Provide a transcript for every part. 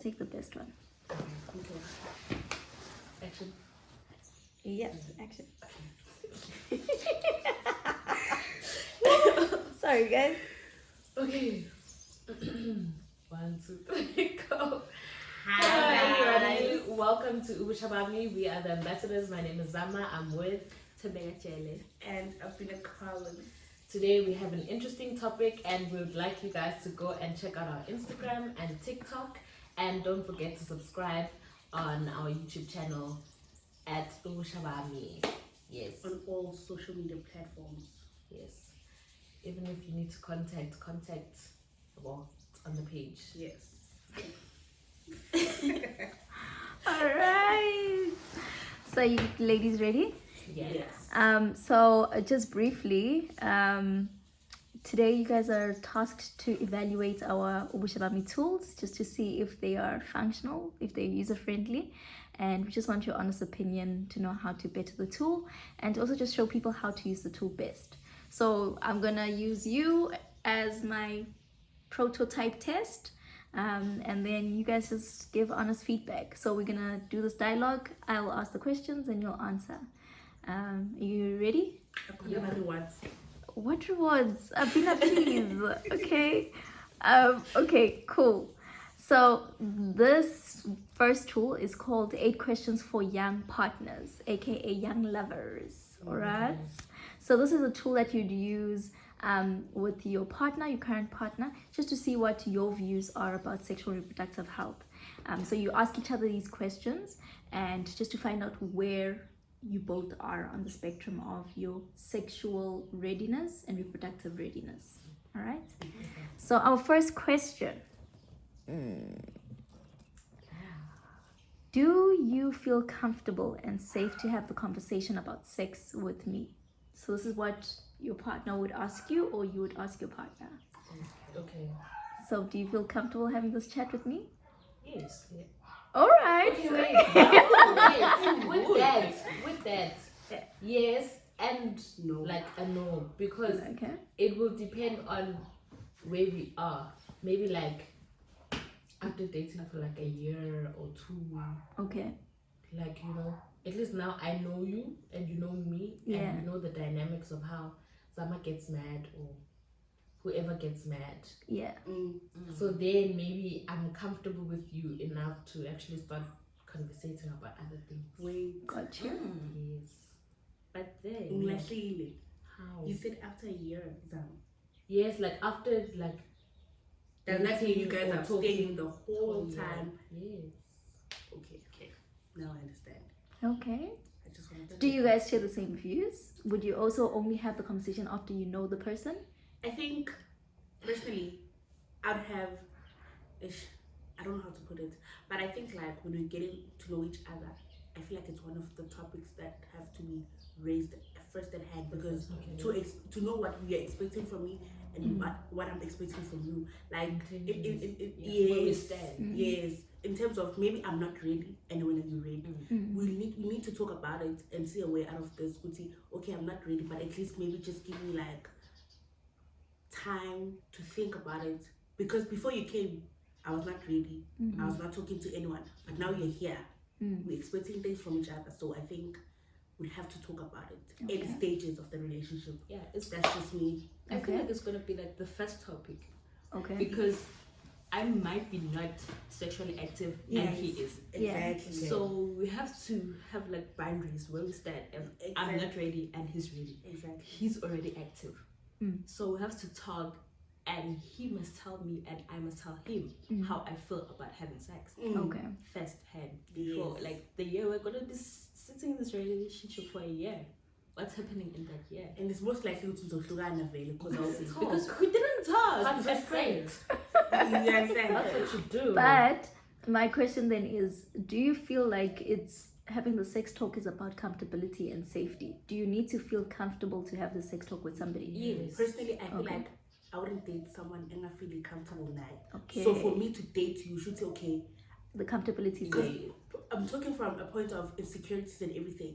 take the best one. Okay. Action. Yes, action. Sorry, guys. Okay. 1, 2, 3, go. Hi, everybody. Welcome to Ubushabami. We are the ambassadors. My name is Zama. I'm with Tebega Chele. And Abina Collins. Today we have an interesting topic and we would like you guys to go and check out our Instagram and TikTok. And don't forget to subscribe on our YouTube channel at Ubushabami. Yes. On all social media platforms. Yes. Even if you need to contact, well, on the page. Yes. All right. So you ladies ready? Yes. So just briefly, today you guys are tasked to evaluate our Ubushabami tools just to see if they are functional, if they're user-friendly, and we just want your honest opinion to know how to better the tool and also just show people how to use the tool best. So I'm gonna use you as my prototype test, and then you guys just give honest feedback. So we're gonna do this dialogue. I'll ask the questions and you'll answer. Are you ready? Yeah. Rewards. What rewards? Abina, please. Okay. Okay, cool. So this first tool is called 8 Questions for Young Partners, aka Young Lovers. All right. So this is a tool that you'd use with your partner, your current partner, just to see what your views are about sexual and reproductive health. So you ask each other these questions and just to find out where you both are on the spectrum of your sexual readiness and reproductive readiness. All right. So our first question. Do you feel comfortable and safe to have the conversation about sex with me? So this is what your partner would ask you, or you would ask your partner. Okay. So do you feel comfortable having this chat with me? Yes. Yeah. All right. Okay, wait. With that, yes and No. like a no, because Okay. it will depend on where we are. Maybe like after dating for like a year or 2, Okay. like, you know, at least now I know you and you know me, Yeah. and you know the dynamics of how Zama gets mad or whoever gets mad. Yeah. So then maybe I'm comfortable with you enough to actually start conversating about other things. Wait. Got you. Yes. But then Unlahlile. how? You said after a year, Zam. Yes, like after like Does that mean you guys or are talking staying the whole year. time? Yes. Okay. Now I understand. Okay. I just wanted to. Do you guys share the same views? Would you also only have the conversation after you know the person? I think, personally, I'd have. I don't know how to put it, but I think like when we're getting to know each other, I feel like it's one of the topics that have to be raised first at hand, because to know what you're expecting from me and what I'm expecting from you, like where we yes, stand. yes. In terms of maybe I'm not ready, and when are you ready? We need to talk about it and see a way out of this. Okay, I'm not ready, but at least maybe just give me like time to think about it, because before you came, I was not ready. I was not talking to anyone, but now you're here. We're expecting things from each other, so I think we have to talk about it at stages of the relationship. Yeah, That's just me. I feel like it's gonna be like the first topic, Okay. because I might be not sexually active and he is. Exactly. So we have to have like boundaries where we stand. If I'm not Exactly. ready and he's ready, Exactly. he's already active. So we have to talk, and he must tell me and I must tell him how I feel about having sex Okay. first hand. Yes. Before like the year we're gonna be sitting in this relationship for a year. What's happening in that year? And it's most likely to Zohlukana vele, because I'll see. Because we didn't talk. But as as friends, You understand? that's what you do. But my question then is, do you feel like it's having the sex talk is about comfortability and safety? Do you need to feel comfortable to have the sex talk with somebody? Yes. Personally, I feel Okay. like I wouldn't date someone and I feel comfortable now. Okay. So for me to date you, should say okay. The comfortability is Because there. I'm talking from a point of insecurities and everything.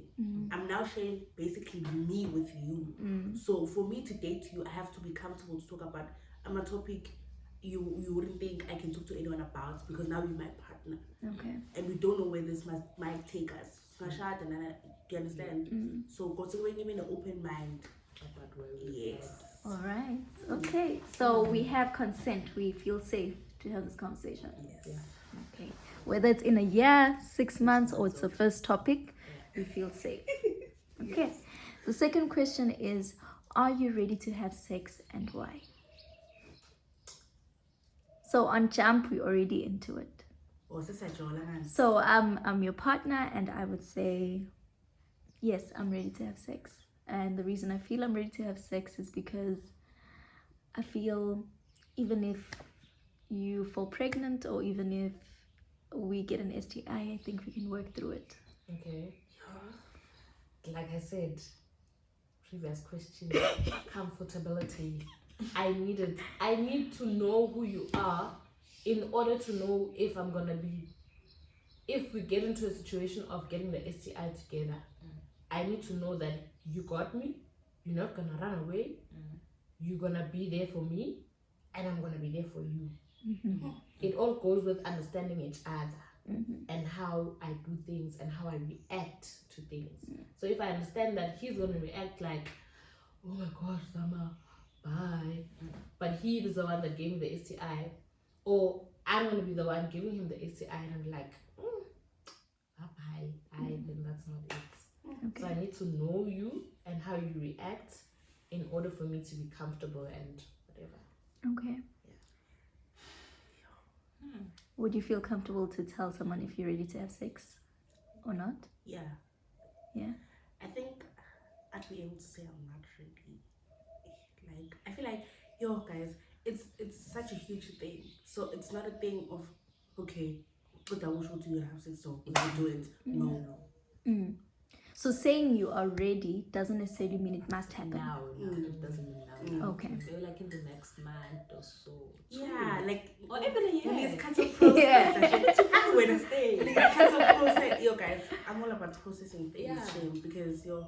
I'm now sharing basically me with you. So for me to date you, I have to be comfortable to talk about. I'm a topic you wouldn't think I can talk to anyone about, because now you're my partner. partner, Okay. and we don't know where this might take us. Do you understand? So considering even an open mind. About where we Yes. All right. Okay. So we have consent. We feel safe to have this conversation. Yes. Okay. Whether it's in a year, 6 months, or it's the first topic, we feel safe. Okay. The second question is, are you ready to have sex and why? So on jump, we're already into it. Or So I'm your partner, and I would say, yes, I'm ready to have sex. And the reason I feel I'm ready to have sex is because I feel even if you fall pregnant or even if we get an STI, I think we can work through it. Okay. Like I said, previous question, comfortability. I need to know who you are in order to know if I'm gonna be, if we get into a situation of getting the STI together, I need to know that you got me, you're not gonna run away, you're gonna be there for me, and I'm gonna be there for you. It all goes with understanding each other and how I do things and how I react to things. So if I understand that he's gonna react like, oh my gosh, Sama, bye, but he is the one that gave me the STI, or I'm gonna be the one giving him the STI, and I'm like, bye, then that's not it. So I need to know you and how you react in order for me to be comfortable and whatever. Okay. Would you feel comfortable to tell someone if you're ready to have sex or not? Yeah. Yeah. I think I'd be able to say I'm not ready. Like, I feel like, yo, guys, it's such a huge thing. So it's not a thing of, okay, but I wish we do have sex, so we can do it. No. So saying you are ready doesn't necessarily mean it must happen. Now, it doesn't mean now. Okay. Maybe like in the next month or so. Yeah, like, Or even a year. it's kind of process. Yeah. When it's kind of process. Yo, guys, I'm all about processing things, Yeah. shame, because yo,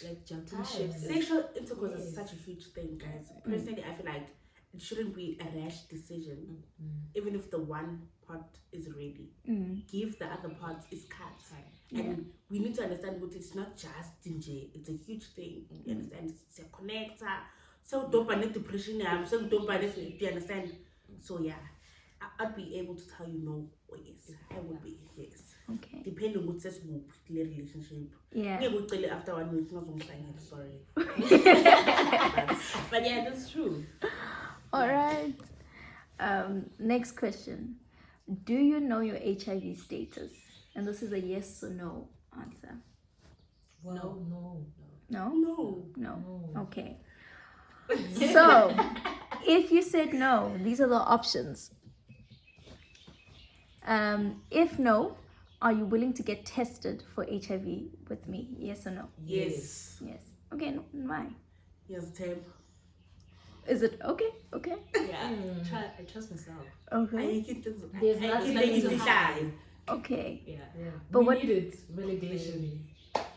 Like jumping Time. ships. Sexual intercourse is Yes. such a huge thing, guys. Personally, I feel like it shouldn't be a rash decision, even if the one part is ready. Give the other part is cut. And we need to understand what it's not just DJ, it's a huge thing. You understand? It's a connector. So don't panic depression, so don't panic, do you understand? So yeah, I'd be able to tell you no or yes. I would be yes. Okay. Depending on what says who clear relationship. Yeah. Yeah, we'll tell you after 1 week, not on sign it, sorry. But yeah, that's true. All right. Next question. Do you know your HIV status? And this is a yes or no answer. Well, no. No? No. No. Okay. So, if you said no, these are the options. If no, are you willing to get tested for HIV with me? Yes or no? Yes. Yes. Okay, no, why? Yes, Tim. Is it okay? Okay. Yeah. I trust myself. Okay. There's nothing to hide. Okay. Yeah. But We what- need it. Validation.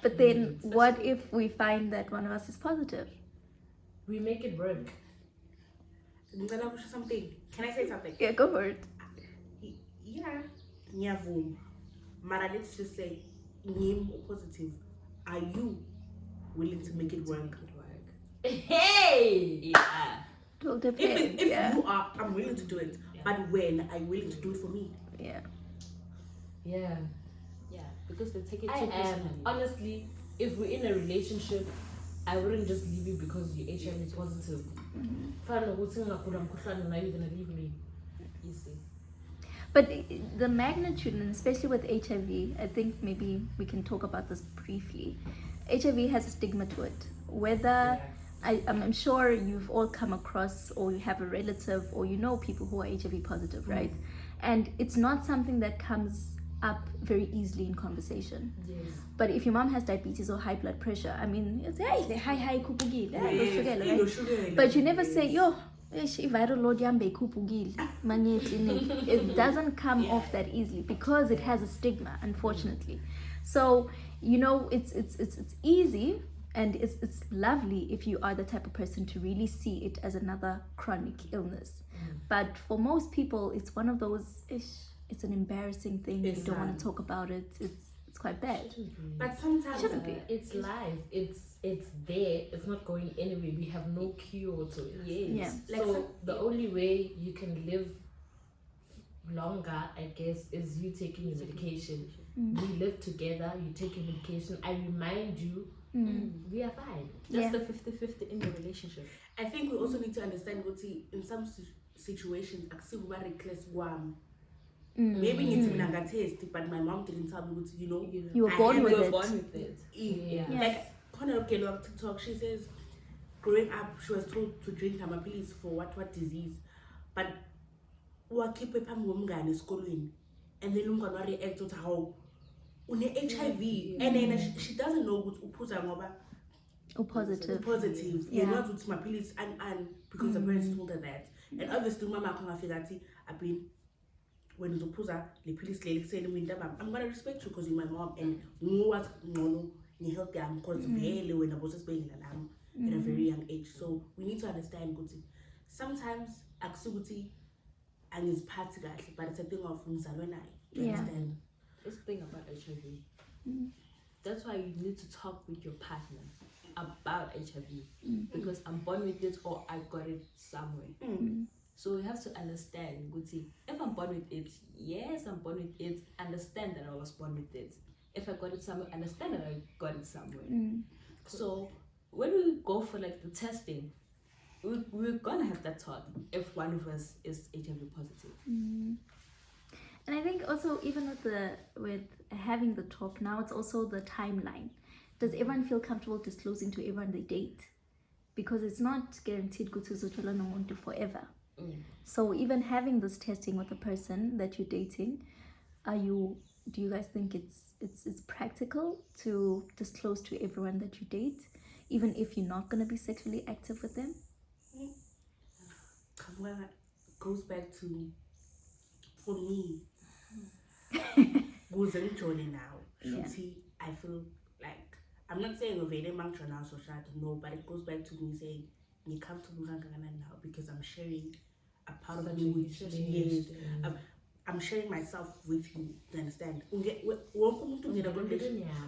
But then, what if we find that one of us is positive? We make it work. Something. Can I say something? Yeah, go for it. Yeah. Nyavum. Mara, let's just say, Nim positive. Are you willing to make it work? Hey! Yeah. It will depend. If Yeah. you are, I'm willing to do it. But when are you willing to do it for me? Yeah. Yeah. Yeah, because they take it I too am. personally. Honestly, if we're in a relationship, I wouldn't just leave you because you're HIV positive. Fine, now you're gonna leave me. You see. But the magnitude, and especially with HIV, I think maybe we can talk about this briefly. HIV has a stigma to it. Whether I'm sure you've all come across, or you have a relative, or you know people who are HIV positive, right? And it's not something that comes up very easily in conversation. Yes. But if your mom has diabetes or high blood pressure, I mean, it's hey, hi, kupugile, right? But you never say, yo, viral load yambe kupugile. It doesn't come off that easily because it has a stigma, unfortunately. So, you know, it's easy and it's lovely if you are the type of person to really see it as another chronic illness. But for most people, it's one of those, it's an embarrassing thing. You don't want Exactly. to talk about it. It's quite bad. But sometimes Shouldn't be. It's live. It's there. It's not going anywhere. We have no cure to it. Yes. Yeah. Like So the only way you can live longer, I guess, is you taking your medication. We live together. You take your medication. I remind you, we are fine. That's Yeah. the 50-50 in the relationship. I think we also need to understand what in some situations akusiba reckless kwami. Maybe it's mina ngatest, but my mom didn't tell me what You were I born am- with You were it. born with it. Yeah. Yeah. Like Connor girl on TikTok, she says growing up she was told to drink pills for what disease, but wakhiphe phambi komngane esikolweni, and then umngane wa react to how une-HIV and then she doesn't know ukuthi uphuza ngoba Or positive. positive. Yeah. Not with my pills and because the parents told her that. And obviously mama akho ngafika athi abin when uzophuza le pills leli kuseni mina I'm going to respect you because you're my mom and ngowazi ngcono ngehealth yami because vele wena bosesibhedlela nami at a very young age. So we need to understand ukuthi sometimes akusukuthi angiziphathi kahle, but it's a thing of ngizalwe nayo. You Yeah. understand? This thing about HIV. That's why you need to talk with your partner about HIV because I'm born with it or I got it somewhere. So we have to understand, Guti, if I'm born with it, yes, I'm born with it, understand that I was born with it. If I got it somewhere, understand that I got it somewhere. So when we go for like the testing, we're gonna have that talk if one of us is HIV positive. And I think also even with having the talk now, it's also the timeline. Does everyone feel comfortable disclosing to everyone they date? Because it's not guaranteed kutuzothola nomuntu forever. So even having this testing with the person that you're dating, do you guys think it's practical to disclose to everyone that you date, even if you're not gonna be sexually active with them? Well, goes back to, for me, who's enjoying now. Yeah. I feel like, I'm not saying of any mantra now, so shut no, but it goes back to me saying, you're comfortable now because I'm sharing a part of me with you. Yes. I'm sharing myself with you. Do you understand?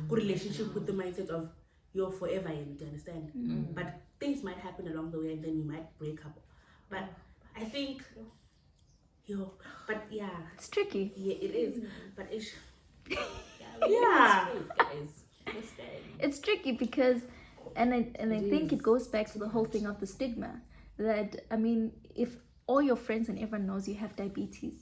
Relationship with the mindset of you're forever in, do you understand? But things might happen along the way and then you might break up. But I think, but yeah, It's tricky. yeah, it is. But it's, Yeah, guys, understand. It's tricky because, and I think it goes back to the whole thing of the stigma. That, I mean, if all your friends and everyone knows you have diabetes,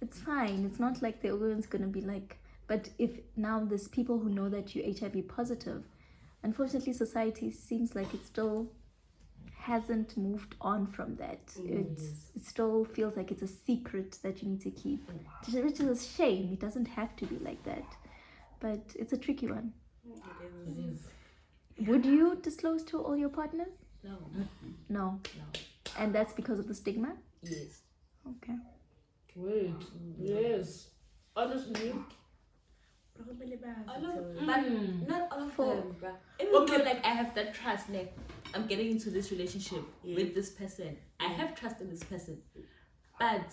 it's fine. It's not like everyone's gonna be like. But if now there's people who know that you're HIV positive, unfortunately, society seems like it still hasn't moved on from that. It still feels like it's a secret that you need to keep, which is a shame. It doesn't have to be like that, but it's a tricky one. It is. Would you disclose to all your partners? No. No. And that's because of the stigma? Yes. Okay. Wait. Yes. Honestly. All of, but not all of For- them, bruh. Even though like I have that trust, like I'm getting into this relationship with this person. I have trust in this person. But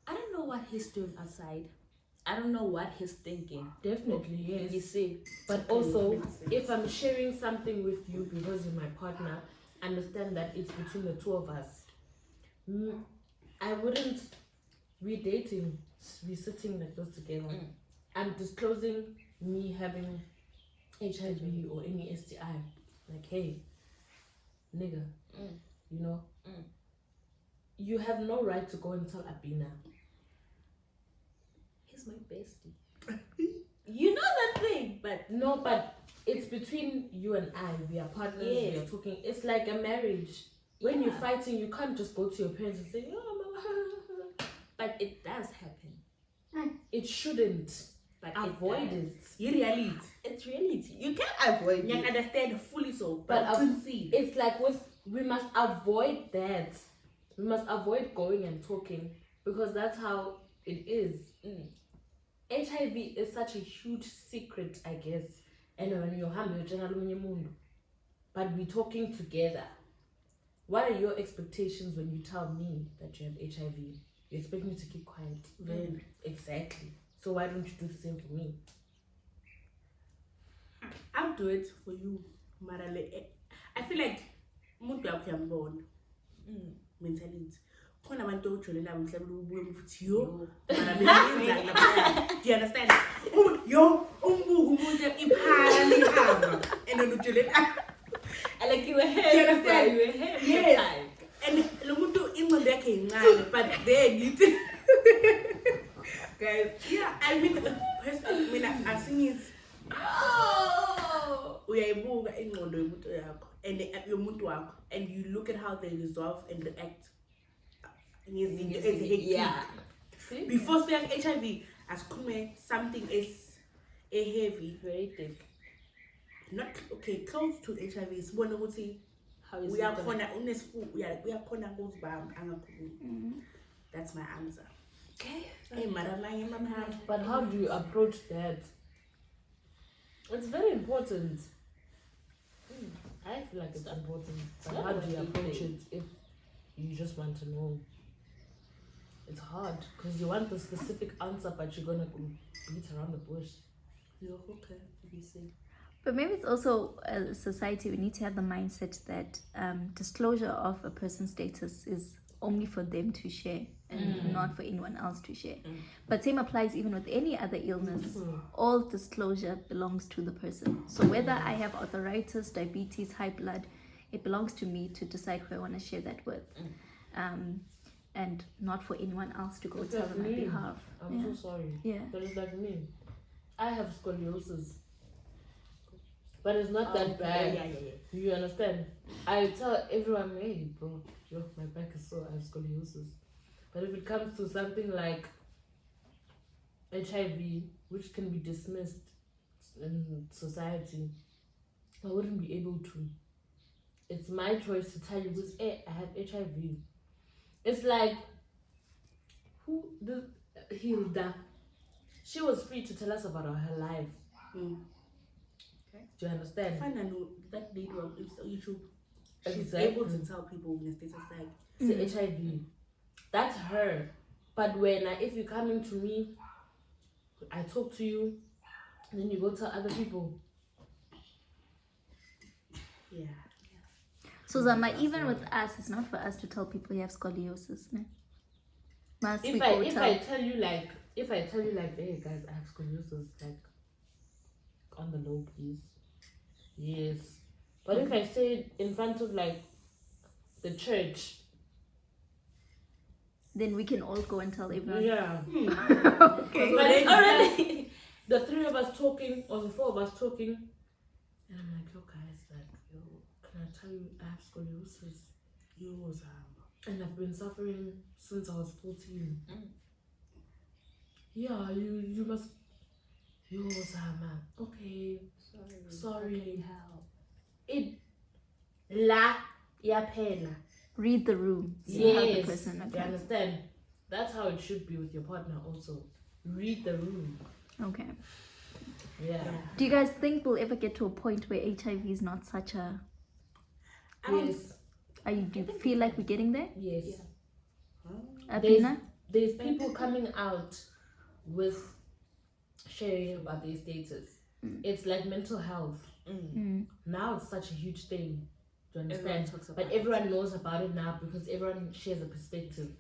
I don't know what he's doing outside. I don't know what he's thinking. Definitely, yes. You see? But also, if I'm sharing something with you because you're my partner, understand that it's between the two of us. I wouldn't. We're dating. We're sitting like this together. I'm disclosing me having HIV or any STI. Like, hey, nigga, you know, you have no right to go and tell Abina. He's my bestie. You know that thing, but No, but it's between you and I. We are partners. We are Yes. talking. It's like a marriage. When you're fighting, you can't just go to your parents and say, "Oh, mama." but it does happen. It shouldn't. But Avoid it. it. you reality. It's reality. You can't avoid You it. understand fully so, But but concede. it's like we must avoid that. We must avoid going and talking because that's how it is. HIV is such a huge secret, I guess. And when you're humble, but we're talking together. What are your expectations when you tell me that you have HIV? You expect me to keep quiet. Very. Exactly. So why don't you do the same for me? I'll do it for you, Marale. I feel like umuntu wakho uyambona mentality. Khona abantu ojolela mhlawumbe ubuye mfuthi yo mara benza lapha. Do you understand? Yo umbuku umuntu iphala lihamba and ujolela. I like you were Do you here. understand? You were here. Yes. And lo muntu ingqondo yakhe incane but then you guys, yeah, I mean personally mina asingithi uyayibuka ingqondo yomuntu yakho and yomuntu wakho and you look at how they resolve and react ngezinto ezihectic. Yeah. See? Before sibeka HIV asikhulume something is a heavy, Very thick. not okay, close to HIV sibone ukuthi How is it gonna- uyakhona unesifu uyakhona ukuzibamba angakhulumi. That's my answer. Okay. Hey mara manye mama. But how do you approach that? It's very important. I feel like it's important. But not how do you what you approach think. it if you just want to know? It's hard because you want the specific answer, but you're gonna go beat around the bush. You're okay. You see. But maybe it's also as a society, we need to have the mindset that disclosure of a person's status is only for them to share and not for anyone else to share. But same applies even with any other illness. All disclosure belongs to the person. So whether I have arthritis, diabetes, high blood, it belongs to me to decide who I want to share that with. And not for anyone else to go It's tell like on my me. behalf. I'm Yeah. so sorry. Yeah. But it's like me. I have scoliosis. But it's not that bad. Yeah. You understand? I tell everyone, hey, bro, yo, my back is sore, I have scoliosis. But if it comes to something like HIV, which can be dismissed in society, I wouldn't be able to. It's my choice to tell you, because hey, I have HIV. It's like, Hilda, she was free to tell us about her life. Do you understand? Find out that lady on YouTube. She's Exactly. able to tell people when the status like It's HIV. That's her. But if you're coming to me, I talk to you, and then you go tell other people. yeah. So Zama, even with us, it's not for us to tell people you have scoliosis. Ne? Must we If go I tell? tell you like, hey guys, I have scoliosis, like on the low, please. Yes. But if I say it in front of like the church, Then we can all go and tell everyone. yeah. Okay. But it's already the three of us talking or the four of us talking, and I'm like, yo guys, like, yo, can I tell you I have scoliosis? Yours, And I've been suffering since I was 14. Yeah, you must. Yours, man. Okay, sorry. It la yapela. Read the room. See how the Yes, person. you Okay. understand? That's how it should be with your partner. Also, read the room. Okay. Yeah. Do you guys think we'll ever get to a point where HIV is not such a? Yes. Do you feel like we're getting there? Yes. Abina? There's people coming out with sharing about their status. It's like mental health. Now it's such a huge thing. Do you understand? Everyone talks about But everyone knows about it now because everyone shares a perspective.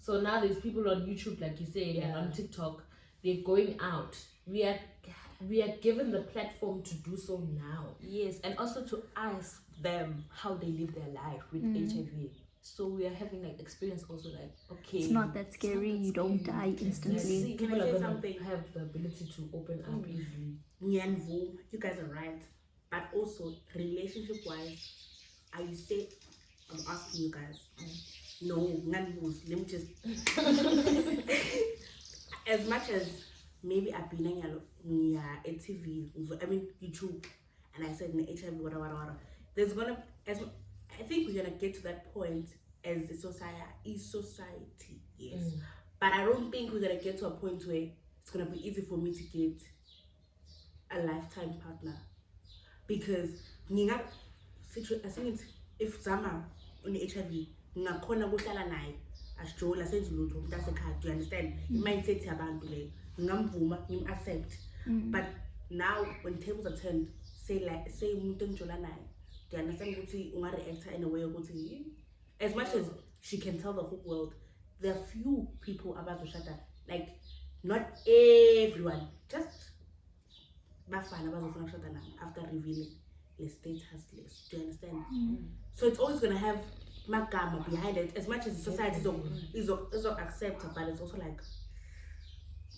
So now there's people on YouTube, like you say, and on TikTok. They're going out. We are given the platform to do so now. Yes, and also to ask them how they live their life with HIV. So we are having like experience also like, okay, It's not that scary. You don't die instantly. See, can People I are say gonna something? have the ability to open up easily. Nyanvu, you guys are right. But also, relationship wise, I say, I'm asking you guys. No, Nyanvu, let me just. As much as maybe I've been on a TV, I mean, YouTube, and I said in HIV, whatever, there's gonna, I think we're gonna get to that point as a society, yes. But I don't think we're gonna get to a point where it's gonna be easy for me to get a lifetime partner, because I think if Zama on HIV, ngakhona kuhlala naye asijoli asenzi lutho umuntu asekhaya. Do you understand? I-mindset yabantu leyo ngingamvuma ngim-accept, but now when tables are turned, say umuntu engijola naye, do you understand ukuthi unga-reacta in a way ukuthi as much as she can tell the whole world, there are few people abazoshada, like not everyone, just bafana bazofuna ukushada nami after revealing the status list. Do you understand? So it's always gonna have magama behind it, as much as society is accept, but it's also like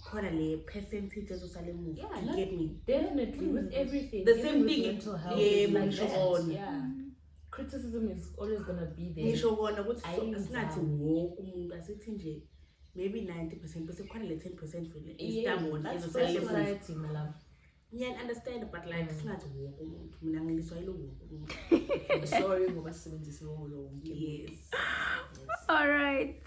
quite a percentage of Salem. Yeah, You get me? Definitely with everything. The even same with thing. Mental health. Yeah, is like mental that. health. Yeah. Criticism is always gonna be there. Ngisho kona ukuthi Ayizami. singathi wonke umuntu asithi nje maybe 90% bese khona le 10% vele Yeah, istabona that's for ezosalem. society, my love. Yeah, understand, but like singathi wonke umuntu mina ngiliswa yilo wonke umuntu. Sorry ngoba sisebenzisa lo. Yes. All right.